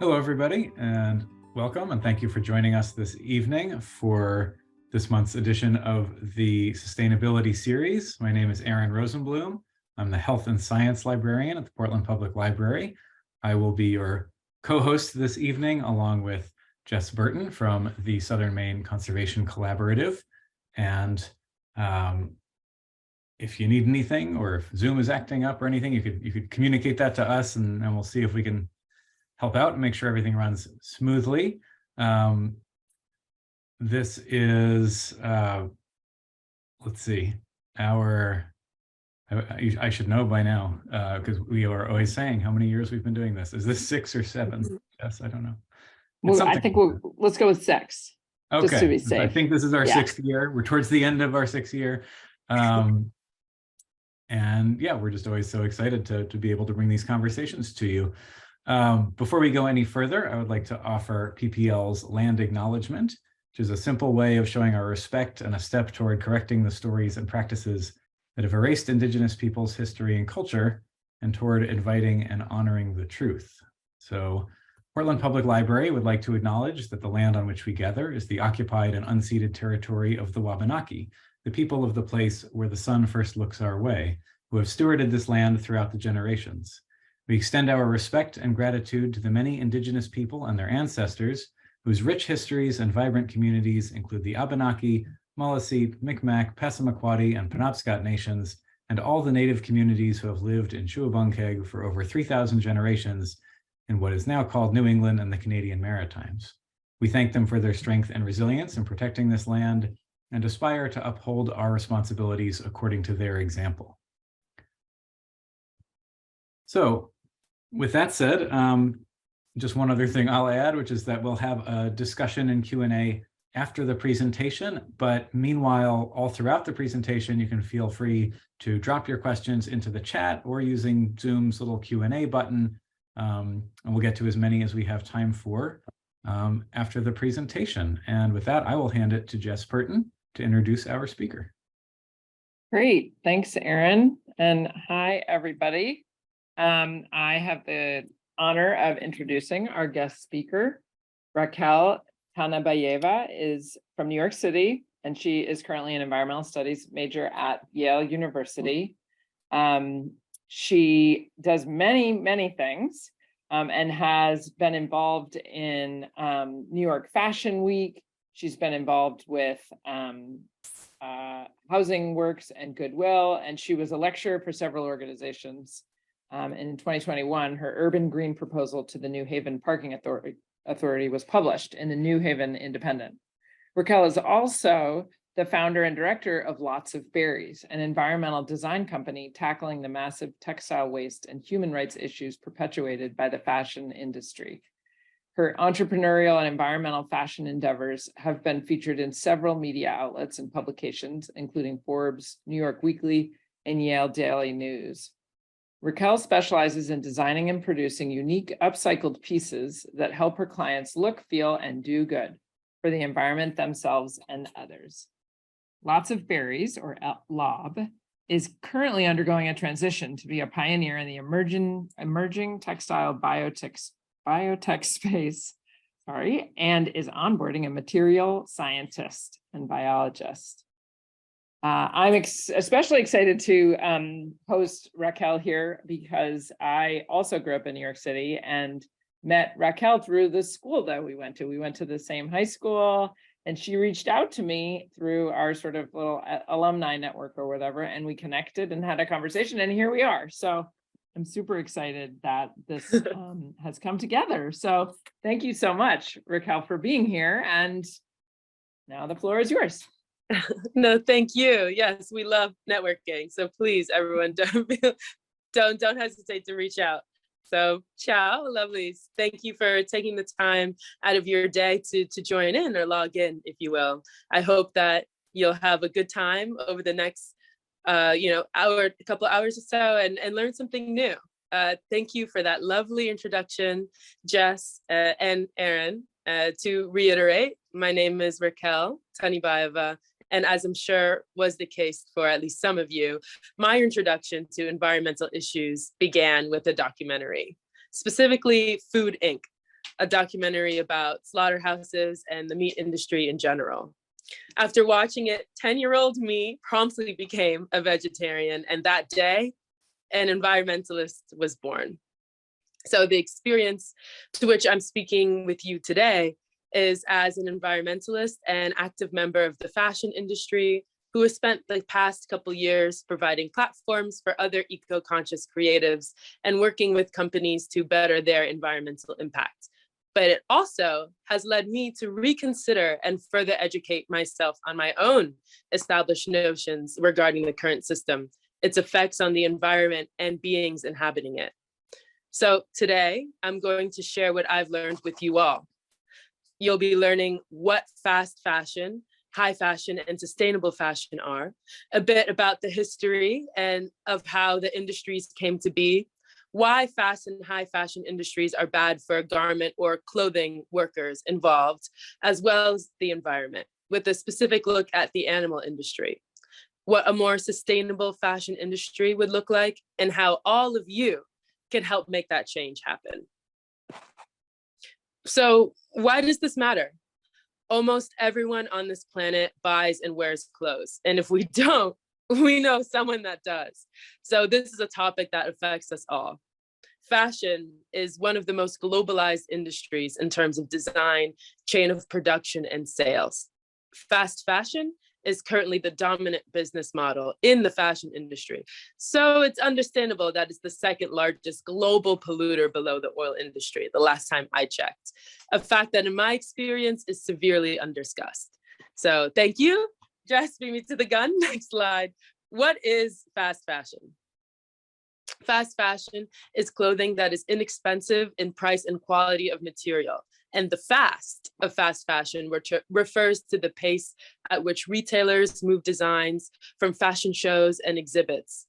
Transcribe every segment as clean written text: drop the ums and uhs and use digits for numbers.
Hello, everybody, and welcome, and thank you for joining us this evening for this month's edition of the Sustainability Series. My name is Aaron Rosenblum. I'm the Health and Science Librarian at the Portland Public Library. I will be your co-host this evening, along with Jess Burton from the Southern Maine Conservation Collaborative. And if you need anything, or if Zoom is acting up or anything, you could communicate that to us, and we'll see if we can help out and make sure everything runs smoothly. This is, let's see, I should know by now, because we are always saying how many years we've been doing this. Is this 6 or 7? Yes, I don't know. Well, I think let's go with 6. Okay, just to be safe. I think this is our 6th year. We're towards the end of our 6th year. And yeah, we're just always so excited to be able to bring these conversations to you. Before we go any further, I would like to offer PPL's Land Acknowledgement, which is a simple way of showing our respect and a step toward correcting the stories and practices that have erased Indigenous peoples' history and culture, and toward inviting and honoring the truth. So Portland Public Library would like to acknowledge that the land on which we gather is the occupied and unceded territory of the Wabanaki, the people of the place where the sun first looks our way, who have stewarded this land throughout the generations. We extend our respect and gratitude to the many Indigenous people and their ancestors, whose rich histories and vibrant communities include the Abenaki, Maliseet, Micmac, Passamaquoddy, and Penobscot nations, and all the native communities who have lived in Shuabunkeg for over 3,000 generations in what is now called New England and the Canadian Maritimes. We thank them for their strength and resilience in protecting this land, and aspire to uphold our responsibilities according to their example. So, with that said, just one other thing I'll add, which is that we'll have a discussion and Q&A after the presentation, but meanwhile, all throughout the presentation, you can feel free to drop your questions into the chat or using Zoom's little Q&A button, and we'll get to as many as we have time for after the presentation. And with that, I will hand it to Jess Burton to introduce our speaker. Great, thanks, Aaron, and hi, everybody. I have the honor of introducing our guest speaker. Rakel Tanibajeva is from New York City, and she is currently an environmental studies major at Yale University. She does many things and has been involved in New York Fashion Week. She's been involved with Housing Works and Goodwill, and she was a lecturer for several organizations. And in 2021, her urban green proposal to the New Haven Parking Authority was published in the New Haven Independent. Rakel is also the founder and director of Lots of Berries, an environmental design company tackling the massive textile waste and human rights issues perpetuated by the fashion industry. Her entrepreneurial and environmental fashion endeavors have been featured in several media outlets and publications, including Forbes, New York Weekly, and Yale Daily News. Rakel specializes in designing and producing unique upcycled pieces that help her clients look, feel, and do good for the environment, themselves, and others. Lots of Berries, or LOB, is currently undergoing a transition to be a pioneer in the emerging textile biotech space, and is onboarding a material scientist and biologist. I'm especially excited to host Rakel here because I also grew up in New York City and met Rakel through the school that we went to. We went to the same high school, and she reached out to me through our sort of little alumni network or whatever, and we connected and had a conversation, and here we are. So I'm super excited that this has come together. So thank you so much, Rakel, for being here. And now the floor is yours. No, thank you. Yes, we love networking. So please, everyone, don't hesitate to reach out. So ciao, lovelies. Thank you for taking the time out of your day to join in or log in, if you will. I hope that you'll have a good time over the next couple hours or so and learn something new. Thank you for that lovely introduction, Jess and Aaron. To reiterate, my name is Rakel Tanibajeva, and as I'm sure was the case for at least some of you, my introduction to environmental issues began with a documentary, specifically Food Inc., a documentary about slaughterhouses and the meat industry in general. After watching it, 10-year-old me promptly became a vegetarian, and that day, an environmentalist was born. So the experience to which I'm speaking with you today is as an environmentalist and active member of the fashion industry who has spent the past couple years providing platforms for other eco-conscious creatives and working with companies to better their environmental impact. But it also has led me to reconsider and further educate myself on my own established notions regarding the current system, its effects on the environment and beings inhabiting it. So today, I'm going to share what I've learned with you all. You'll be learning what fast fashion, high fashion, and sustainable fashion are, a bit about the history and of how the industries came to be, why fast and high fashion industries are bad for garment or clothing workers involved, as well as the environment, with a specific look at the animal industry, what a more sustainable fashion industry would look like, and how all of you can help make that change happen. So why does this matter? Almost everyone on this planet buys and wears clothes. And if we don't, we know someone that does. So this is a topic that affects us all. Fashion is one of the most globalized industries in terms of design, chain of production, and sales. Fast fashion is currently the dominant business model in the fashion industry. So it's understandable that it's the second largest global polluter below the oil industry, the last time I checked. A fact that in my experience is severely undiscussed. So thank you. Just beat me to the gun. Next slide. What is fast fashion? Fast fashion is clothing that is inexpensive in price and quality of material. And the fast of fast fashion refers to the pace at which retailers move designs from fashion shows and exhibits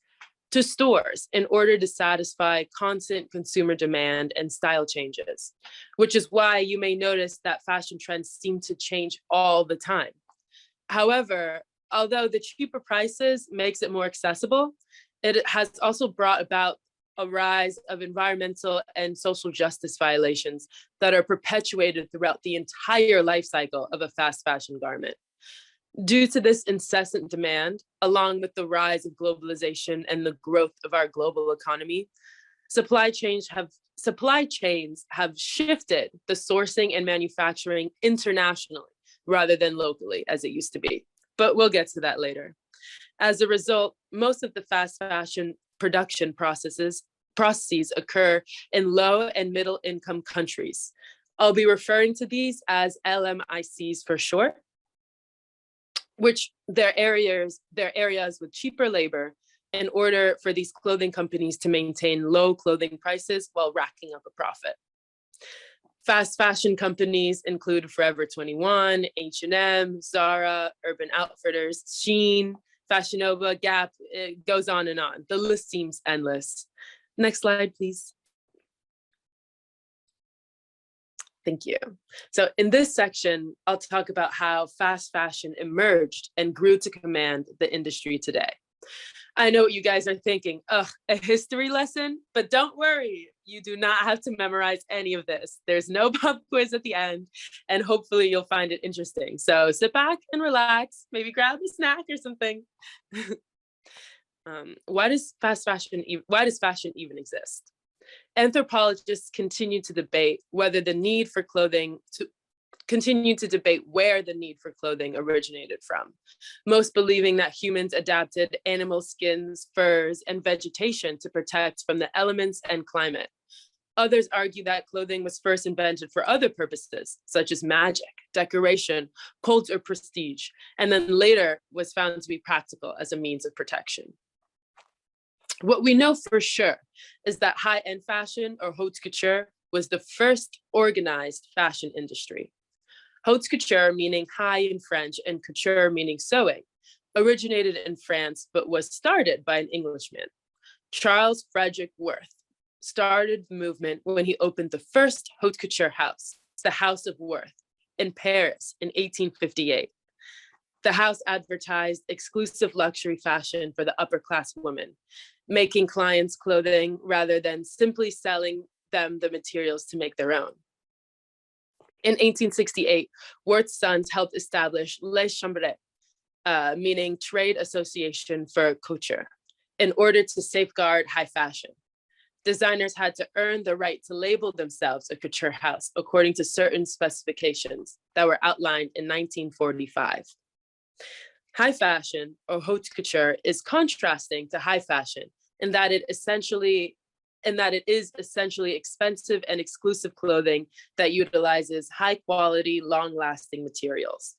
to stores in order to satisfy constant consumer demand and style changes, which is why you may notice that fashion trends seem to change all the time. However, although the cheaper prices makes it more accessible, it has also brought about a rise of environmental and social justice violations that are perpetuated throughout the entire life cycle of a fast fashion garment. Due to this incessant demand, along with the rise of globalization and the growth of our global economy, supply chains have shifted the sourcing and manufacturing internationally rather than locally as it used to be. But we'll get to that later. As a result, most of the fast fashion production processes occur in low and middle income countries. I'll be referring to these as LMICs for short, which they're areas with cheaper labor in order for these clothing companies to maintain low clothing prices while racking up a profit. Fast fashion companies include Forever 21, H&M, Zara, Urban Outfitters, Shein, Fashion Nova, Gap, it goes on and on. The list seems endless. Next slide, please. Thank you. So in this section, I'll talk about how fast fashion emerged and grew to command the industry today. I know what you guys are thinking, ugh, a history lesson, but don't worry, you do not have to memorize any of this. There's no pop quiz at the end, and hopefully you'll find it interesting. So sit back and relax, maybe grab a snack or something. Why does fashion even exist? Anthropologists continue to debate where the need for clothing originated from, most believing that humans adapted animal skins, furs, and vegetation to protect from the elements and climate. Others argue that clothing was first invented for other purposes, such as magic, decoration, cult, or prestige, and then later was found to be practical as a means of protection. What we know for sure is that high-end fashion, or haute couture, was the first organized fashion industry. Haute couture, meaning high in French, and couture, meaning sewing, originated in France, but was started by an Englishman. Charles Frederick Worth started the movement when he opened the first haute couture house, the House of Worth, in Paris in 1858. The house advertised exclusive luxury fashion for the upper class women, making clients clothing rather than simply selling them the materials to make their own. In 1868, Worth's sons helped establish Les Chambres, meaning Trade Association for Couture, in order to safeguard high fashion. Designers had to earn the right to label themselves a couture house according to certain specifications that were outlined in 1945. High fashion, or haute couture, is contrasting to high fashion in that it is essentially expensive and exclusive clothing that utilizes high quality, long-lasting materials.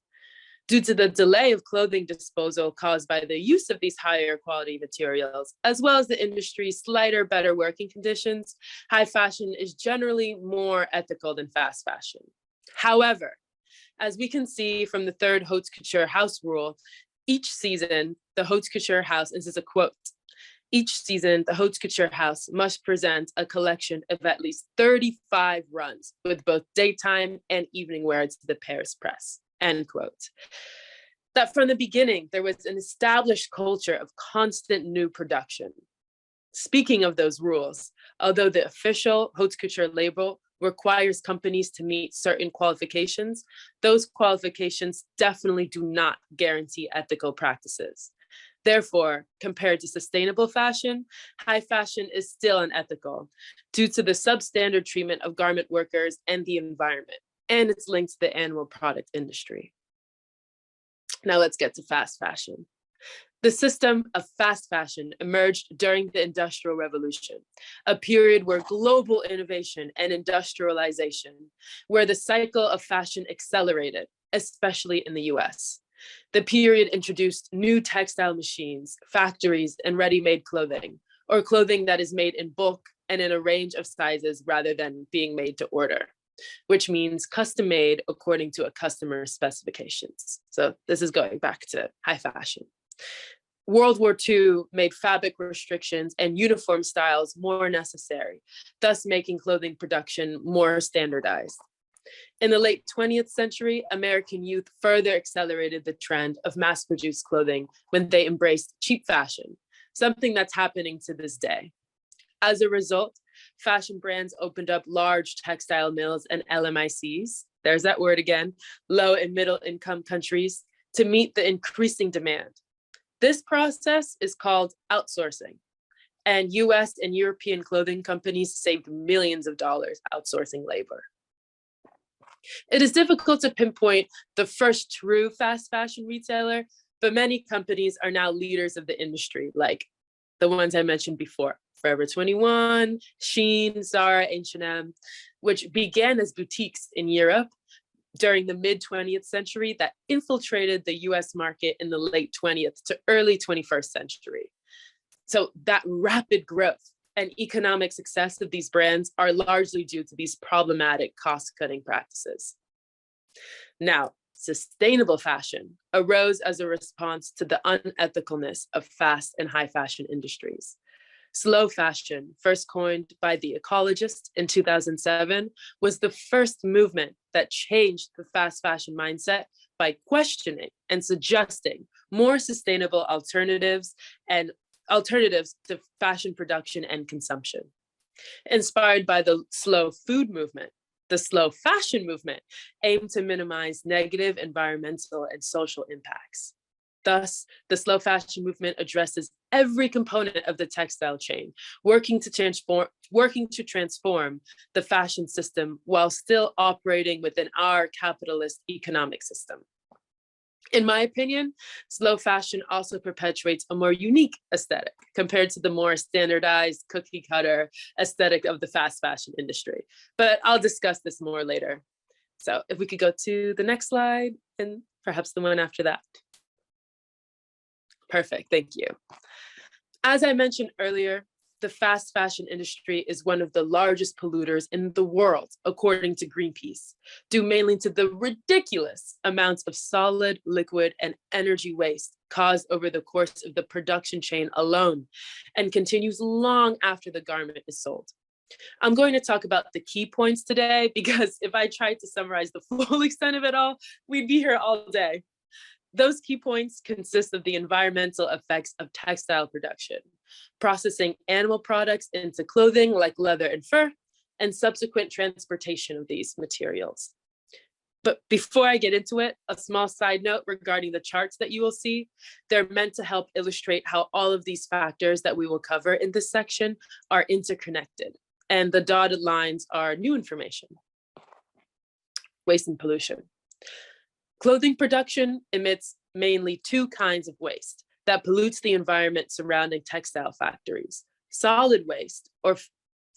Due to the delay of clothing disposal caused by the use of these higher quality materials, as well as the industry's slighter, better working conditions, high fashion is generally more ethical than fast fashion. However, as we can see from the third haute couture house rule, each season, the haute couture house, and this is a quote, each season, the haute couture house must present a collection of at least 35 runs with both daytime and evening wear to the Paris press. End quote. That from the beginning, there was an established culture of constant new production. Speaking of those rules, although the official haute couture label requires companies to meet certain qualifications, those qualifications definitely do not guarantee ethical practices. Therefore, compared to sustainable fashion, high fashion is still unethical due to the substandard treatment of garment workers and the environment, and it's linked to the animal product industry. Now let's get to fast fashion. The system of fast fashion emerged during the Industrial Revolution, a period where global innovation and industrialization, where the cycle of fashion accelerated, especially in the US. The period introduced new textile machines, factories, and ready-made clothing, or clothing that is made in bulk and in a range of sizes rather than being made to order, which means custom made according to a customer's specifications. So this is going back to high fashion. World War II made fabric restrictions and uniform styles more necessary, thus making clothing production more standardized. In the late 20th century, American youth further accelerated the trend of mass-produced clothing when they embraced cheap fashion, something that's happening to this day. As a result, fashion brands opened up large textile mills and LMICs, there's that word again, low and middle income countries, to meet the increasing demand. This process is called outsourcing, and US and European clothing companies saved millions of dollars outsourcing labor. It is difficult to pinpoint the first true fast fashion retailer, but many companies are now leaders of the industry, like the ones I mentioned before, Forever 21, Shein, Zara, H&M, which began as boutiques in Europe during the mid-20th century that infiltrated the US market in the late 20th to early 21st century. So that rapid growth and economic success of these brands are largely due to these problematic cost-cutting practices. Now, sustainable fashion arose as a response to the unethicalness of fast and high fashion industries. Slow fashion, first coined by The Ecologist in 2007, was the first movement that changed the fast fashion mindset by questioning and suggesting more sustainable alternatives to fashion production and consumption. Inspired by the slow food movement, the slow fashion movement aimed to minimize negative environmental and social impacts. Thus, the slow fashion movement addresses every component of the textile chain, working to transform the fashion system while still operating within our capitalist economic system. In my opinion, slow fashion also perpetuates a more unique aesthetic compared to the more standardized cookie cutter aesthetic of the fast fashion industry. But I'll discuss this more later. So if we could go to the next slide and perhaps the one after that. Perfect, thank you. As I mentioned earlier, the fast fashion industry is one of the largest polluters in the world, according to Greenpeace, due mainly to the ridiculous amounts of solid, liquid, and energy waste caused over the course of the production chain alone, and continues long after the garment is sold. I'm going to talk about the key points today, because if I tried to summarize the full extent of it all, we'd be here all day. Those key points consist of the environmental effects of textile production, processing animal products into clothing like leather and fur, and subsequent transportation of these materials. But before I get into it, a small side note regarding the charts that you will see. They're meant to help illustrate how all of these factors that we will cover in this section are interconnected. And the dotted lines are new information. Waste and pollution. Clothing production emits mainly two kinds of waste that pollutes the environment surrounding textile factories: solid waste, or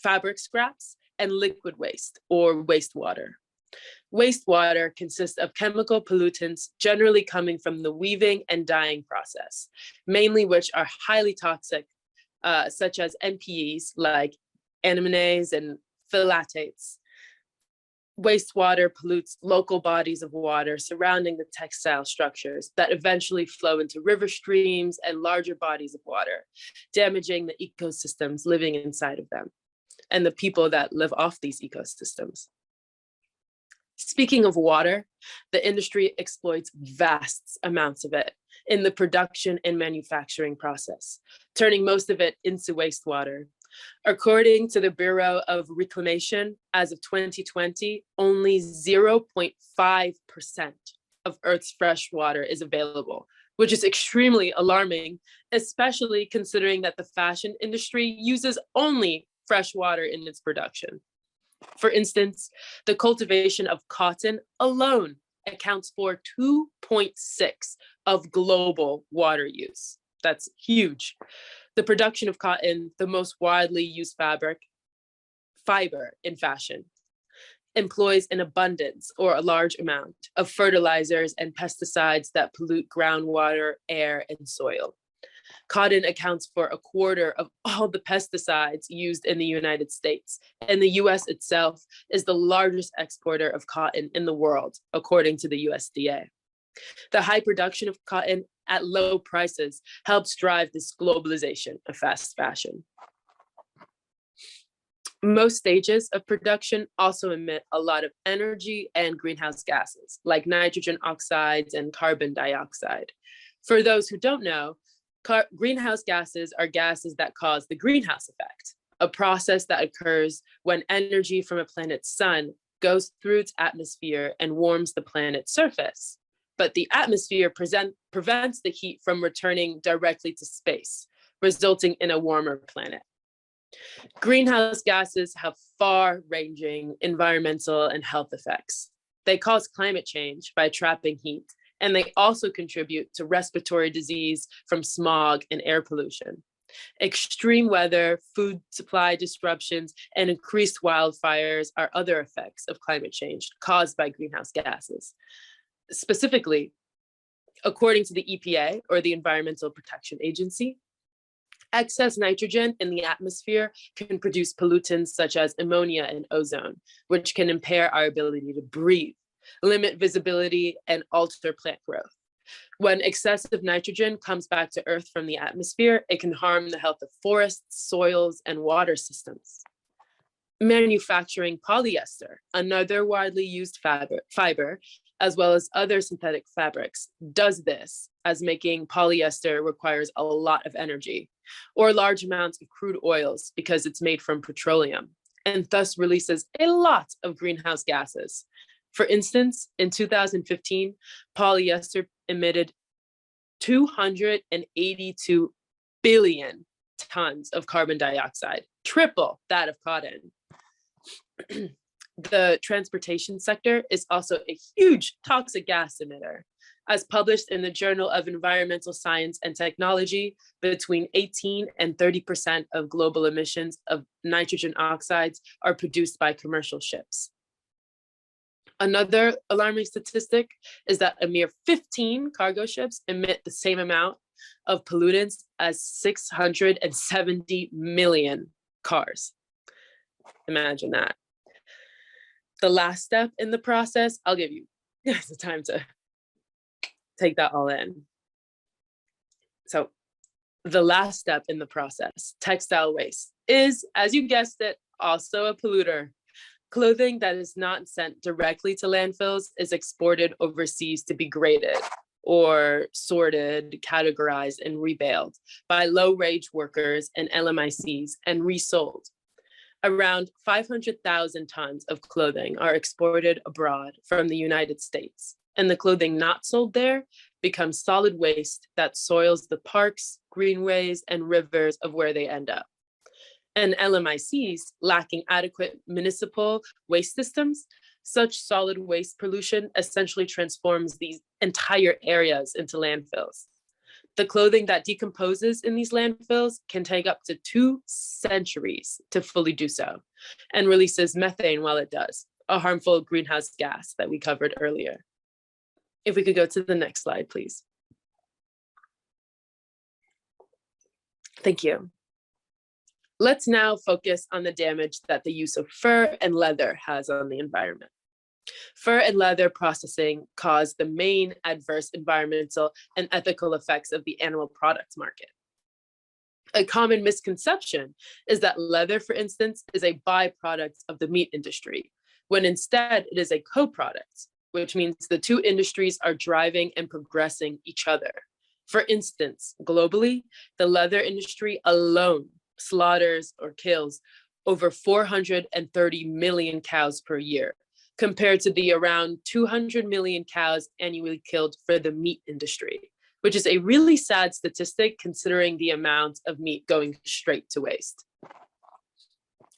fabric scraps, and liquid waste, or wastewater. Wastewater consists of chemical pollutants generally coming from the weaving and dyeing process, mainly which are highly toxic, such as NPEs like anemones and phthalates. Wastewater pollutes local bodies of water surrounding the textile structures that eventually flow into river streams and larger bodies of water, damaging the ecosystems living inside of them and the people that live off these ecosystems. Speaking of water, the industry exploits vast amounts of it in the production and manufacturing process, turning most of it into wastewater. According to the Bureau of Reclamation, as of 2020, only 0.5% of Earth's fresh water is available, which is extremely alarming, especially considering that the fashion industry uses only fresh water in its production. For instance, the cultivation of cotton alone accounts for 2.6 of global water use. That's huge. The production of cotton, the most widely used fiber in fashion, employs an abundance or a large amount of fertilizers and pesticides that pollute groundwater, air, and soil. Cotton accounts for a quarter of all the pesticides used in the United States, and the US itself is the largest exporter of cotton in the world, according to the USDA. The high production of cotton at low prices helps drive this globalization of fast fashion. Most stages of production also emit a lot of energy and greenhouse gases, like nitrogen oxides and carbon dioxide. For those who don't know, greenhouse gases are gases that cause the greenhouse effect, a process that occurs when energy from a planet's sun goes through its atmosphere and warms the planet's surface. But the atmosphere prevents the heat from returning directly to space, resulting in a warmer planet. Greenhouse gases have far-ranging environmental and health effects. They cause climate change by trapping heat, and they also contribute to respiratory disease from smog and air pollution. Extreme weather, food supply disruptions, and increased wildfires are other effects of climate change caused by greenhouse gases. Specifically, according to the EPA, or the Environmental Protection Agency, excess nitrogen in the atmosphere can produce pollutants such as ammonia and ozone, which can impair our ability to breathe, limit visibility, and alter plant growth. When excessive nitrogen comes back to Earth from the atmosphere, it can harm the health of forests, soils, and water systems. Manufacturing polyester, another widely used fiber, as well as other synthetic fabrics, does this, as making polyester requires a lot of energy, or large amounts of crude oils because it's made from petroleum, and thus releases a lot of greenhouse gases. For instance, in 2015, polyester emitted 282 billion tons of carbon dioxide, triple that of cotton. The transportation sector is also a huge toxic gas emitter. As published in the Journal of Environmental Science and Technology, between 18 and 30% of global emissions of nitrogen oxides are produced by commercial ships. Another alarming statistic is that a mere 15 cargo ships emit the same amount of pollutants as 670 million cars. Imagine that. The last step in the process, I'll give you guys the time to take that all in. So the last step in the process, textile waste, is, as you guessed it, also a polluter. Clothing that is not sent directly to landfills is exported overseas to be graded or sorted, categorized, and rebaled by low-wage workers and LMICs and resold. Around 500,000 tons of clothing are exported abroad from the United States, and the clothing not sold there becomes solid waste that soils the parks, greenways, and rivers of where they end up. And LMICs lacking adequate municipal waste systems, such solid waste pollution essentially transforms these entire areas into landfills. The clothing that decomposes in these landfills can take up to 2 centuries to fully do so, and releases methane while it does, a harmful greenhouse gas that we covered earlier. If we could go to the next slide, please. Thank you. Let's now focus on the damage that the use of fur and leather has on the environment. Fur and leather processing cause the main adverse environmental and ethical effects of the animal products market. A common misconception is that leather, for instance, is a byproduct of the meat industry, when instead it is a co-product, which means the two industries are driving and progressing each other. For instance, globally, the leather industry alone slaughters or kills over 430 million cows per year, compared to the around 200 million cows annually killed for the meat industry, which is a really sad statistic considering the amount of meat going straight to waste.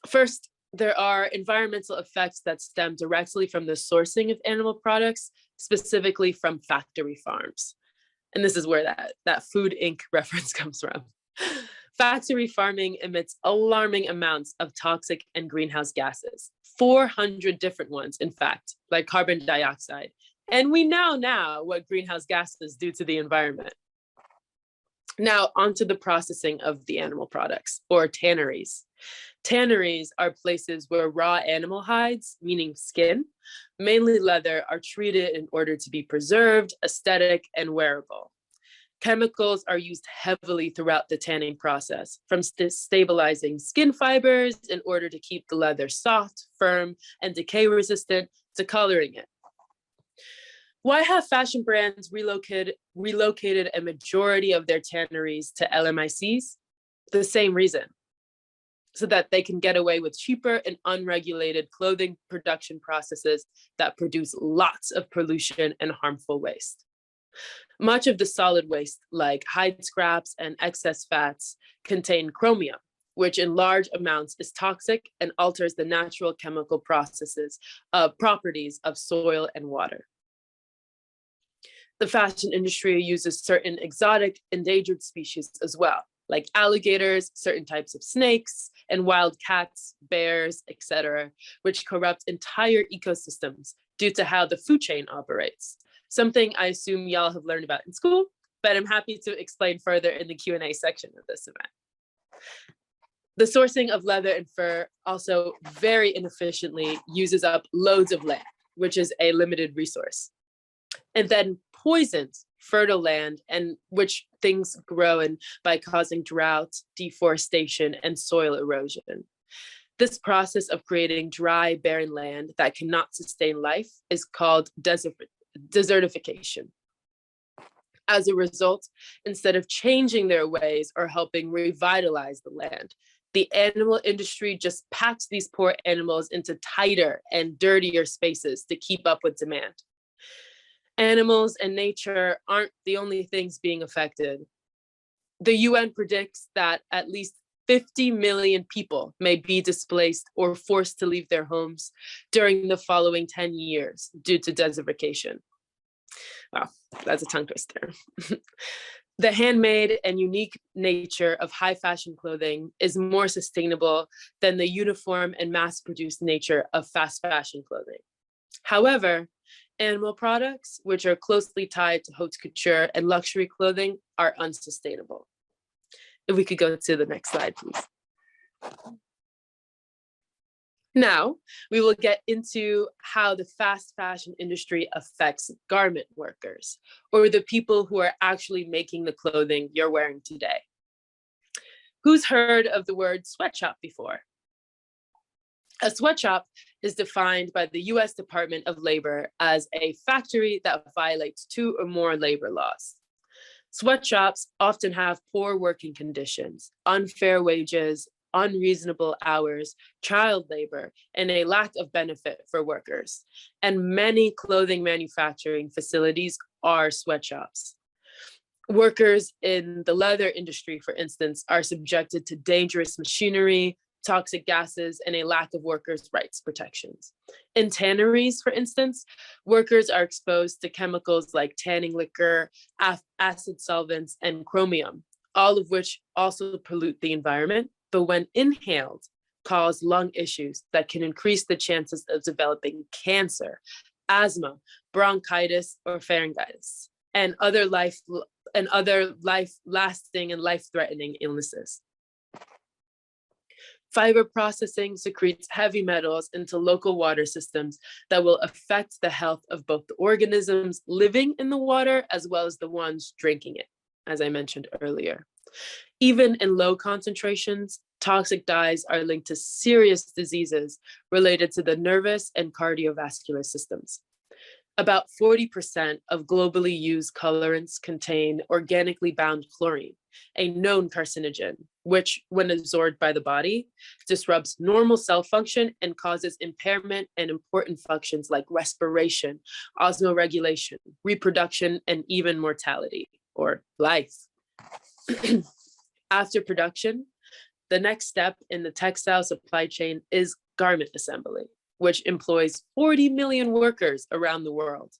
First, there are environmental effects that stem directly from the sourcing of animal products, specifically from factory farms. And this is where that Food Inc. reference comes from. Factory farming emits alarming amounts of toxic and greenhouse gases, 400 different ones, in fact, like carbon dioxide. And we now know what greenhouse gases do to the environment. Now, onto the processing of the animal products, or tanneries. Tanneries are places where raw animal hides, meaning skin, mainly leather, are treated in order to be preserved, aesthetic, and wearable. Chemicals are used heavily throughout the tanning process, from stabilizing skin fibers in order to keep the leather soft, firm, and decay resistant, to coloring it. Why have fashion brands relocated a majority of their tanneries to LMICs? The same reason, so that they can get away with cheaper and unregulated clothing production processes that produce lots of pollution and harmful waste. Much of the solid waste, like hide scraps and excess fats, contain chromium, which in large amounts is toxic and alters the natural chemical properties of soil and water. The fashion industry uses certain exotic endangered species as well, like alligators, certain types of snakes, and wild cats, bears, etc., which corrupt entire ecosystems due to how the food chain operates. Something I assume y'all have learned about in school, but I'm happy to explain further in the Q&A section of this event. The sourcing of leather and fur also very inefficiently uses up loads of land, which is a limited resource, and then poisons fertile land and which things grow in by causing drought, deforestation, and soil erosion. This process of creating dry, barren land that cannot sustain life is called desertification. As a result, instead of changing their ways or helping revitalize the land, the animal industry just packs these poor animals into tighter and dirtier spaces to keep up with demand. Animals and nature aren't the only things being affected. The UN predicts that at least 50 million people may be displaced or forced to leave their homes during the following 10 years due to desertification. Wow, that's a tongue twister. The handmade and unique nature of high fashion clothing is more sustainable than the uniform and mass-produced nature of fast fashion clothing. However, animal products, which are closely tied to haute couture and luxury clothing, are unsustainable. If we could go to the next slide, please. Now, we will get into how the fast fashion industry affects garment workers, or the people who are actually making the clothing you're wearing today. Who's heard of the word sweatshop before? A sweatshop is defined by the US Department of Labor as a factory that violates 2 or more labor laws. Sweatshops often have poor working conditions, unfair wages, unreasonable hours, child labor, and a lack of benefit for workers. And many clothing manufacturing facilities are sweatshops. Workers in the leather industry, for instance, are subjected to dangerous machinery, toxic gases, and a lack of workers' rights protections. In tanneries, for instance, workers are exposed to chemicals like tanning liquor, acid solvents, and chromium, all of which also pollute the environment, but when inhaled, cause lung issues that can increase the chances of developing cancer, asthma, bronchitis, or pharyngitis, and other life-lasting and life-threatening illnesses. Fiber processing secretes heavy metals into local water systems that will affect the health of both the organisms living in the water as well as the ones drinking it, as I mentioned earlier. Even in low concentrations, toxic dyes are linked to serious diseases related to the nervous and cardiovascular systems. About 40% of globally used colorants contain organically bound chlorine, a known carcinogen, which, when absorbed by the body, disrupts normal cell function and causes impairment in important functions like respiration, osmoregulation, reproduction, and even mortality, or life. After production, the next step in the textile supply chain is garment assembly, which employs 40 million workers around the world.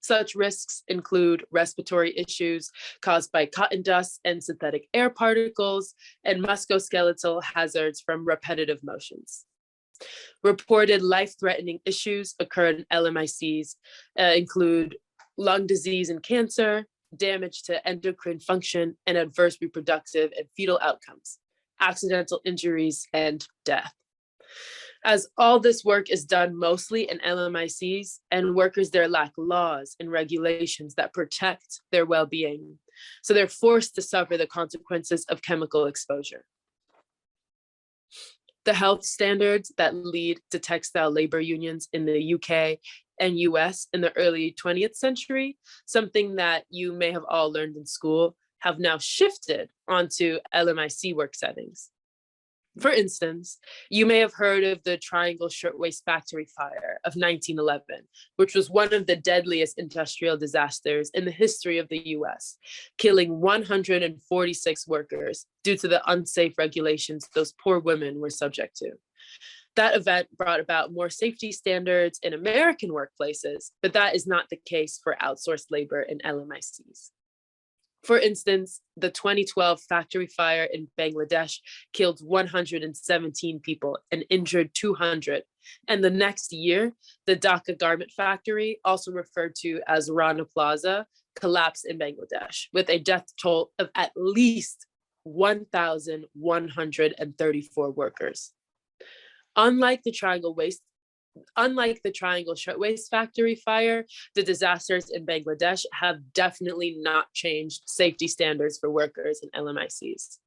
Such risks include respiratory issues caused by cotton dust and synthetic air particles, and musculoskeletal hazards from repetitive motions. Reported life-threatening issues occur in LMICs include lung disease and cancer, damage to endocrine function, and adverse reproductive and fetal outcomes, accidental injuries, and death. As all this work is done mostly in LMICs, and workers there lack laws and regulations that protect their well-being, so they're forced to suffer the consequences of chemical exposure. The health standards that lead to textile labor unions in the UK and US in the early 20th century, something that you may have all learned in school, have now shifted onto LMIC work settings. For instance, you may have heard of the Triangle Shirtwaist Factory fire of 1911, which was one of the deadliest industrial disasters in the history of the US, killing 146 workers due to the unsafe regulations those poor women were subject to. That event brought about more safety standards in American workplaces, but that is not the case for outsourced labor in LMICs. For instance, the 2012 factory fire in Bangladesh killed 117 people and injured 200. And the next year, the Dhaka garment factory, also referred to as Rana Plaza, collapsed in Bangladesh with a death toll of at least 1,134 workers. Unlike the Triangle Shirtwaist Factory fire, the disasters in Bangladesh have definitely not changed safety standards for workers in LMICs.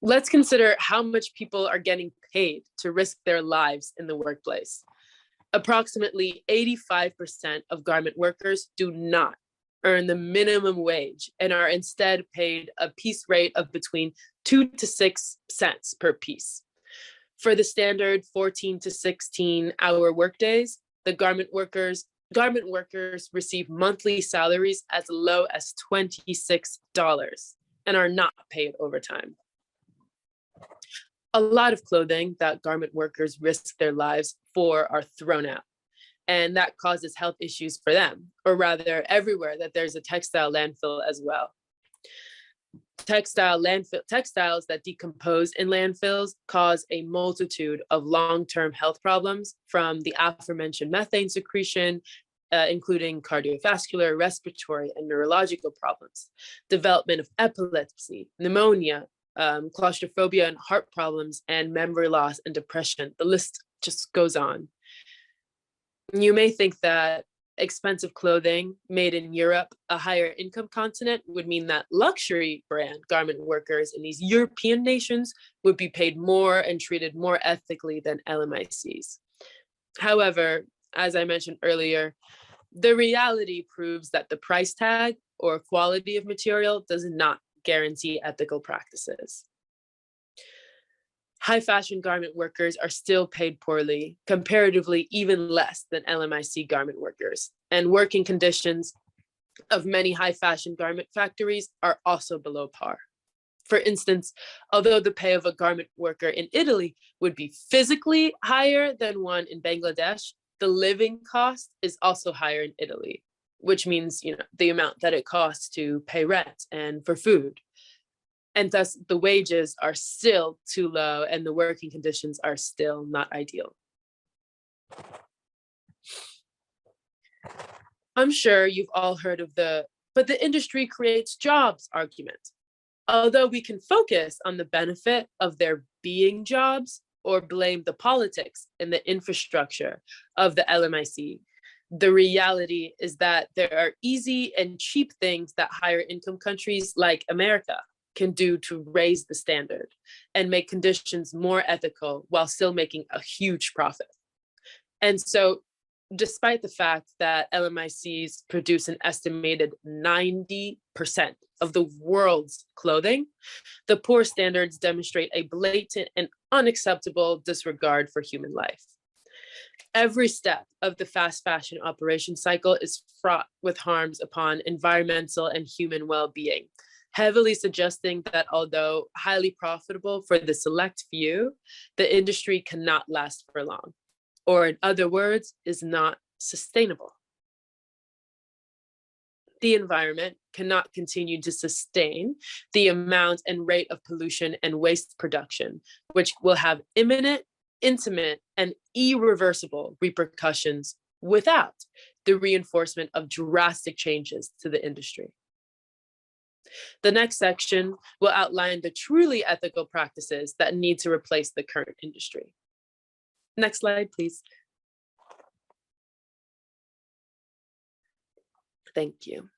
Let's consider how much people are getting paid to risk their lives in the workplace. Approximately 85% of garment workers do not earn the minimum wage and are instead paid a piece rate of between 2 to 6 cents per piece. For the standard 14 to 16 hour workdays, the garment workers receive monthly salaries as low as $26 and are not paid overtime. A lot of clothing that garment workers risk their lives for are thrown out, and that causes health issues for them, or rather everywhere that there's a textile landfill as well. Textiles that decompose in landfills cause a multitude of long-term health problems, from the aforementioned methane secretion, including cardiovascular, respiratory, and neurological problems, development of epilepsy, pneumonia, claustrophobia and heart problems, and memory loss and depression. The list just goes on. You may think that expensive clothing made in Europe, a higher income continent, would mean that luxury brand garment workers in these European nations would be paid more and treated more ethically than LMICs. However, as I mentioned earlier, the reality proves that the price tag or quality of material does not guarantee ethical practices. High fashion garment workers are still paid poorly, comparatively even less than LMIC garment workers, and working conditions of many high fashion garment factories are also below par. For instance, although the pay of a garment worker in Italy would be physically higher than one in Bangladesh, the living cost is also higher in Italy, which means, the amount that it costs to pay rent and for food. And thus the wages are still too low and the working conditions are still not ideal. I'm sure you've all heard of but the industry creates jobs argument. Although we can focus on the benefit of there being jobs or blame the politics and the infrastructure of the LMIC, the reality is that there are easy and cheap things that higher income countries like America can do to raise the standard and make conditions more ethical while still making a huge profit. And so, despite the fact that LMICs produce an estimated 90% of the world's clothing, the poor standards demonstrate a blatant and unacceptable disregard for human life. Every step of the fast fashion operation cycle is fraught with harms upon environmental and human well-being, heavily suggesting that although highly profitable for the select few, the industry cannot last for long, or in other words, is not sustainable. The environment cannot continue to sustain the amount and rate of pollution and waste production, which will have imminent, intimate, and irreversible repercussions without the reinforcement of drastic changes to the industry. The next section will outline the truly ethical practices that need to replace the current industry. Next slide, please. Thank you.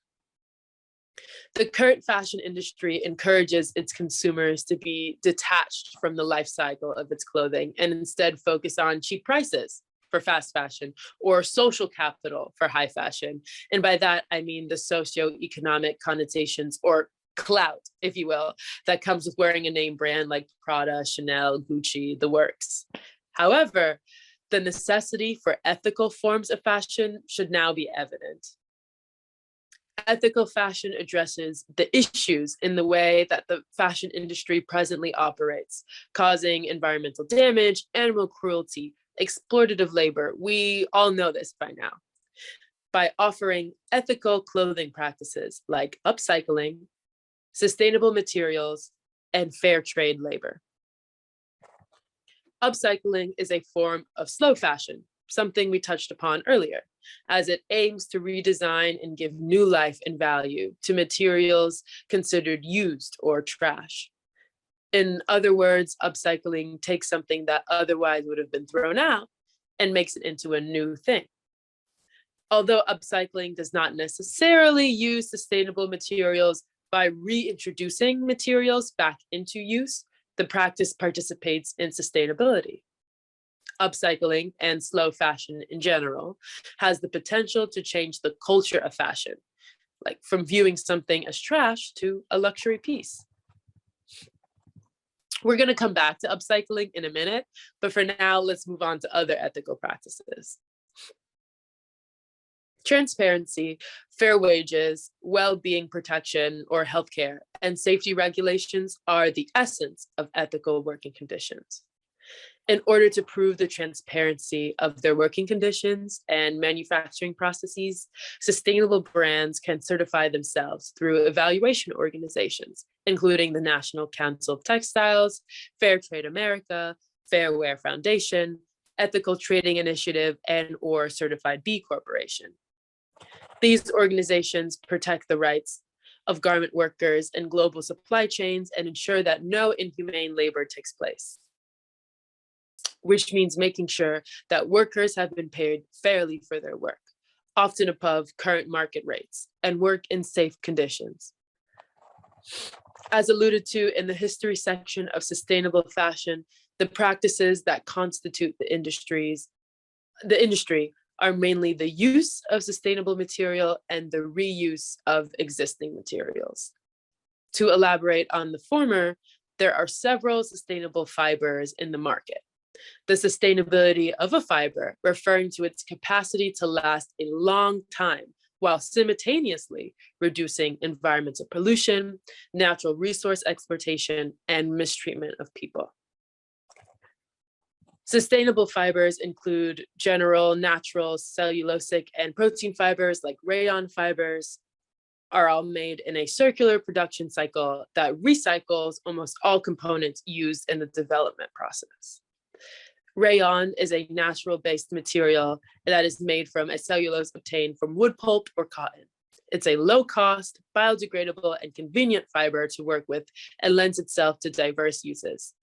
The current fashion industry encourages its consumers to be detached from the life cycle of its clothing and instead focus on cheap prices for fast fashion or social capital for high fashion. And by that, I mean the socioeconomic connotations or clout, if you will, that comes with wearing a name brand like Prada, Chanel, Gucci, the works. However, the necessity for ethical forms of fashion should now be evident. Ethical fashion addresses the issues in the way that the fashion industry presently operates, causing environmental damage, animal cruelty, exploitative labor. We all know this by now. By offering ethical clothing practices like upcycling, sustainable materials, and fair trade labor. Upcycling is a form of slow fashion, something we touched upon earlier, as it aims to redesign and give new life and value to materials considered used or trash. In other words, upcycling takes something that otherwise would have been thrown out and makes it into a new thing. Although upcycling does not necessarily use sustainable materials, by reintroducing materials back into use, the practice participates in sustainability. Upcycling and slow fashion in general has the potential to change the culture of fashion, like from viewing something as trash to a luxury piece. We're going to come back to upcycling in a minute, but for now, let's move on to other ethical practices. Transparency, fair wages, well-being protection or healthcare, and safety regulations are the essence of ethical working conditions. In order to prove the transparency of their working conditions and manufacturing processes, sustainable brands can certify themselves through evaluation organizations, including the National Council of Textiles, Fair Trade America, Fair Wear Foundation, Ethical Trading Initiative, and/or Certified B Corporation. These organizations protect the rights of garment workers and global supply chains and ensure that no inhumane labor takes place, which means making sure that workers have been paid fairly for their work, often above current market rates, and work in safe conditions. As alluded to in the history section of sustainable fashion, the practices that constitute the industry are mainly the use of sustainable material and the reuse of existing materials. To elaborate on the former, there are several sustainable fibers in the market. The sustainability of a fiber referring to its capacity to last a long time while simultaneously reducing environmental pollution, natural resource exploitation, and mistreatment of people. Sustainable fibers include general, natural, cellulosic, and protein fibers like rayon fibers, are all made in a circular production cycle that recycles almost all components used in the development process. Rayon is a natural-based material that is made from a cellulose obtained from wood pulp or cotton. It's a low-cost, biodegradable, and convenient fiber to work with and lends itself to diverse uses.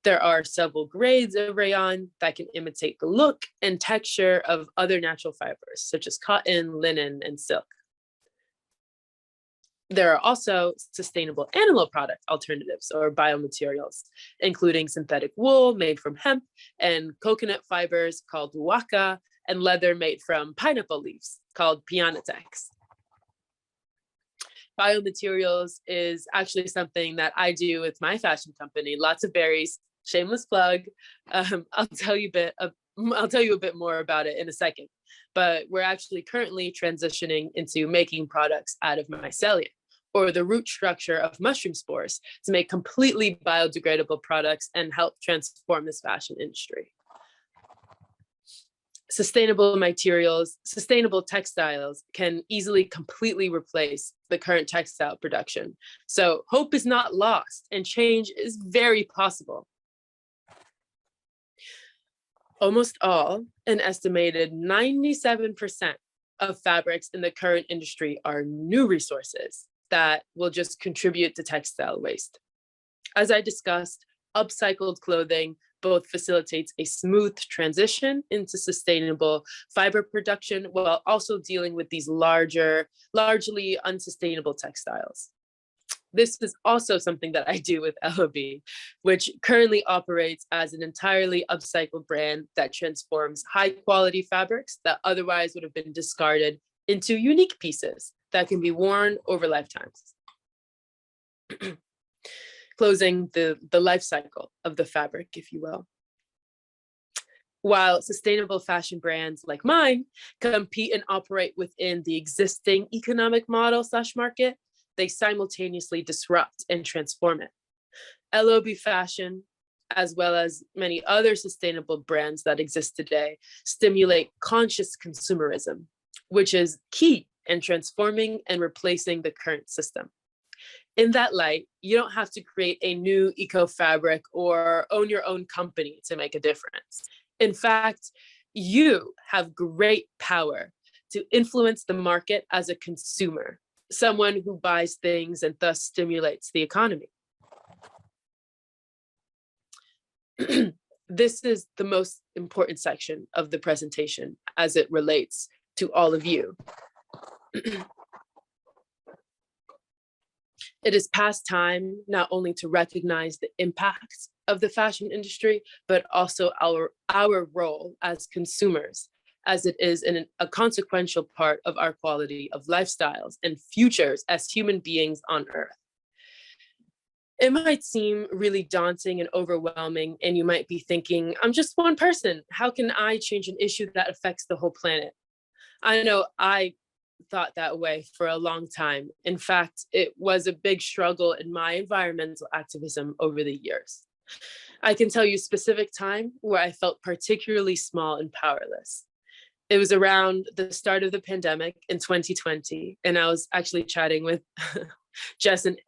There are several grades of rayon that can imitate the look and texture of other natural fibers, such as cotton, linen, and silk. There are also sustainable animal product alternatives or biomaterials, including synthetic wool made from hemp and coconut fibers called waka, and leather made from pineapple leaves called pianatex. Biomaterials is actually something that I do with my fashion company, Lots of Berries, shameless plug. I'll tell you a bit more about it in a second, but we're actually currently transitioning into making products out of mycelium, or the root structure of mushroom spores, to make completely biodegradable products and help transform this fashion industry. Sustainable materials, sustainable textiles can easily completely replace the current textile production. So hope is not lost and change is very possible. Almost all, an estimated 97% of fabrics in the current industry are new resources that will just contribute to textile waste. As I discussed, upcycled clothing both facilitates a smooth transition into sustainable fiber production while also dealing with these largely unsustainable textiles. This is also something that I do with LOB, which currently operates as an entirely upcycled brand that transforms high quality fabrics that otherwise would have been discarded into unique pieces that can be worn over lifetimes. Closing the life cycle of the fabric, if you will. While sustainable fashion brands like mine compete and operate within the existing economic model / market, they simultaneously disrupt and transform it. LOB Fashion, as well as many other sustainable brands that exist today, stimulate conscious consumerism, which is key in transforming and replacing the current system. In that light, you don't have to create a new eco fabric or own your own company to make a difference. In fact, you have great power to influence the market as a consumer, someone who buys things and thus stimulates the economy. This is the most important section of the presentation as it relates to all of you. It is past time not only to recognize the impact of the fashion industry, but also our role as consumers, as it is a consequential part of our quality of lifestyles and futures as human beings on Earth. It might seem really daunting and overwhelming, and you might be thinking, I'm just one person. How can I change an issue that affects the whole planet? I know I thought that way for a long time. In fact, it was a big struggle in my environmental activism over the years. I can tell you a specific time where I felt particularly small and powerless. It was around the start of the pandemic in 2020, and I was actually chatting with Jess and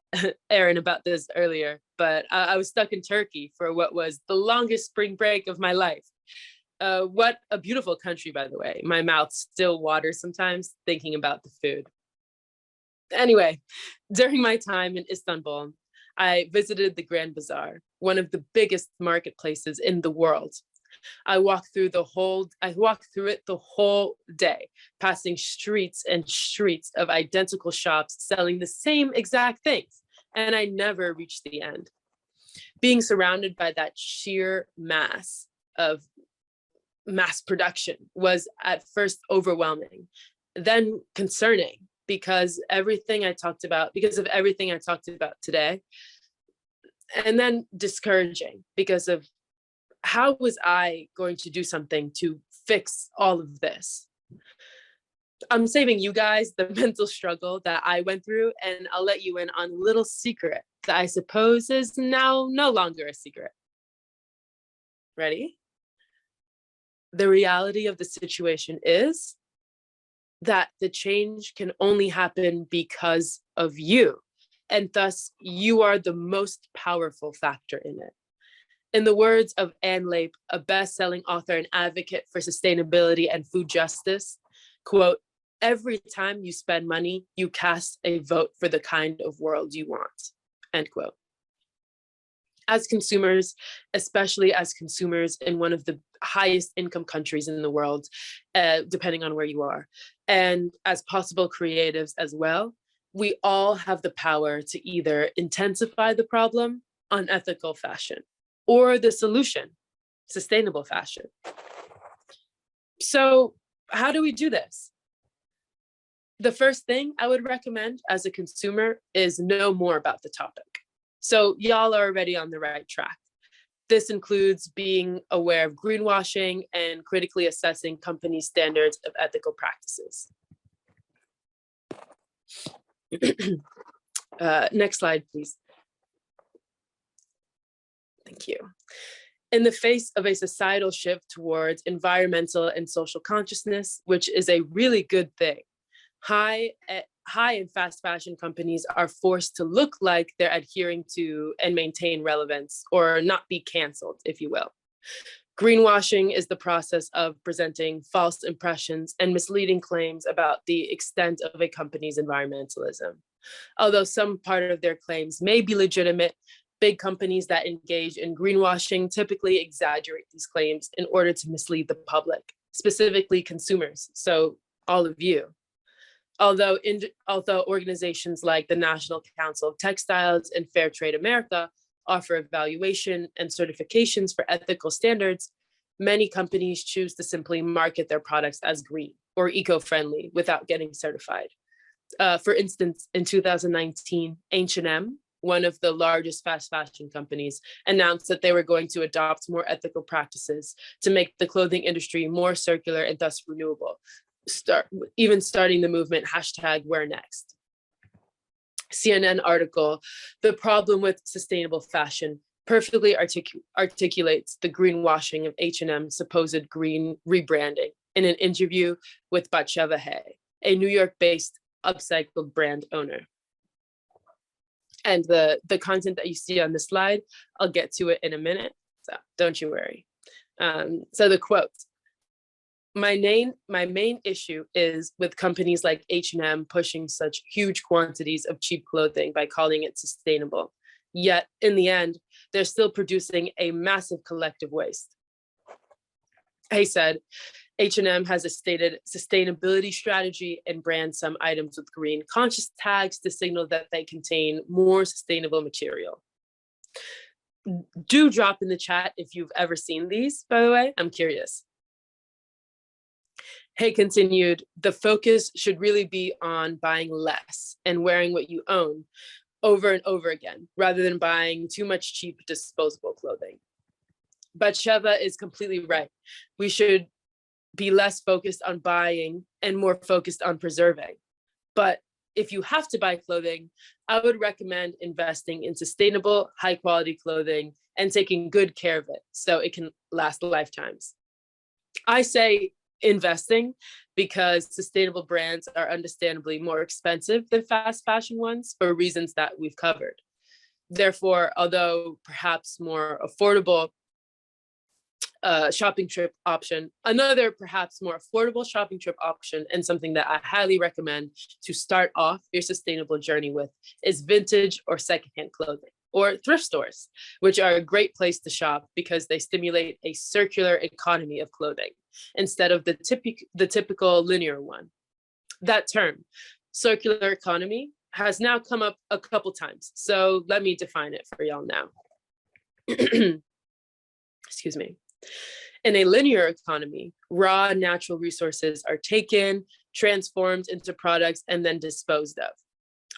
Aaron about this earlier, but I was stuck in Turkey for what was the longest spring break of my life. What a beautiful country, by the way. My mouth still waters sometimes thinking about the food. Anyway, during my time in Istanbul, I visited the Grand Bazaar, one of the biggest marketplaces in the world. I walked through it the whole day, passing streets and streets of identical shops selling the same exact things, and I never reached the end. Being surrounded by that sheer mass of mass production was at first overwhelming, then concerning, because of everything I talked about today. And then discouraging because of how was I going to do something to fix all of this? I'm saving you guys the mental struggle that I went through, and I'll let you in on a little secret that I suppose is now no longer a secret. Ready? The reality of the situation is that the change can only happen because of you, and thus you are the most powerful factor in it. In the words of Anne Lape, a best-selling author and advocate for sustainability and food justice, quote, "Every time you spend money, you cast a vote for the kind of world you want," end quote. As consumers, especially as consumers in one of the highest income countries in the world, depending on where you are, and as possible creatives as well, we all have the power to either intensify the problem, unethical fashion, or the solution, sustainable fashion. So how do we do this? The first thing I would recommend as a consumer is know more about the topic. So y'all are already on the right track. This includes being aware of greenwashing and critically assessing company standards of ethical practices. Next slide, please. Thank you. In the face of a societal shift towards environmental and social consciousness, which is a really good thing, high and fast fashion companies are forced to look like they're adhering to and maintain relevance, or not be canceled, if you will. Greenwashing is the process of presenting false impressions and misleading claims about the extent of a company's environmentalism. Although some part of their claims may be legitimate, big companies that engage in greenwashing typically exaggerate these claims in order to mislead the public, specifically consumers, so all of you. Although organizations like the National Council of Textiles and Fair Trade America offer evaluation and certifications for ethical standards, many companies choose to simply market their products as green or eco-friendly without getting certified. For instance, in 2019, H&M, one of the largest fast fashion companies, announced that they were going to adopt more ethical practices to make the clothing industry more circular and thus renewable, starting the movement #WearNext. CNN article, "The Problem with Sustainable Fashion," perfectly articulates the greenwashing of H&M's supposed green rebranding in an interview with Batsheva, a New York-based upcycled brand owner. And the content that you see on the slide, I'll get to it in a minute, so don't you worry. So the quote, My main issue is with companies like H&M pushing such huge quantities of cheap clothing by calling it sustainable. Yet in the end, they're still producing a massive collective waste. He said, H&M has a stated sustainability strategy and brands some items with green conscious tags to signal that they contain more sustainable material. Do drop in the chat if you've ever seen these, by the way, I'm curious. Hay continued, the focus should really be on buying less and wearing what you own over and over again, rather than buying too much cheap disposable clothing. Batsheva is completely right. We should be less focused on buying and more focused on preserving. But if you have to buy clothing, I would recommend investing in sustainable, high quality clothing and taking good care of it so it can last lifetimes. I say investing because sustainable brands are understandably more expensive than fast fashion ones for reasons that we've covered. Therefore, although perhaps more affordable shopping trip option, another perhaps more affordable shopping trip option, and something that I highly recommend to start off your sustainable journey with, is vintage or secondhand clothing, or thrift stores, which are a great place to shop because they stimulate a circular economy of clothing instead of the typical linear one. That term, circular economy, has now come up a couple times, so let me define it for y'all now. Excuse me. In a linear economy, raw natural resources are taken, transformed into products, and then disposed of.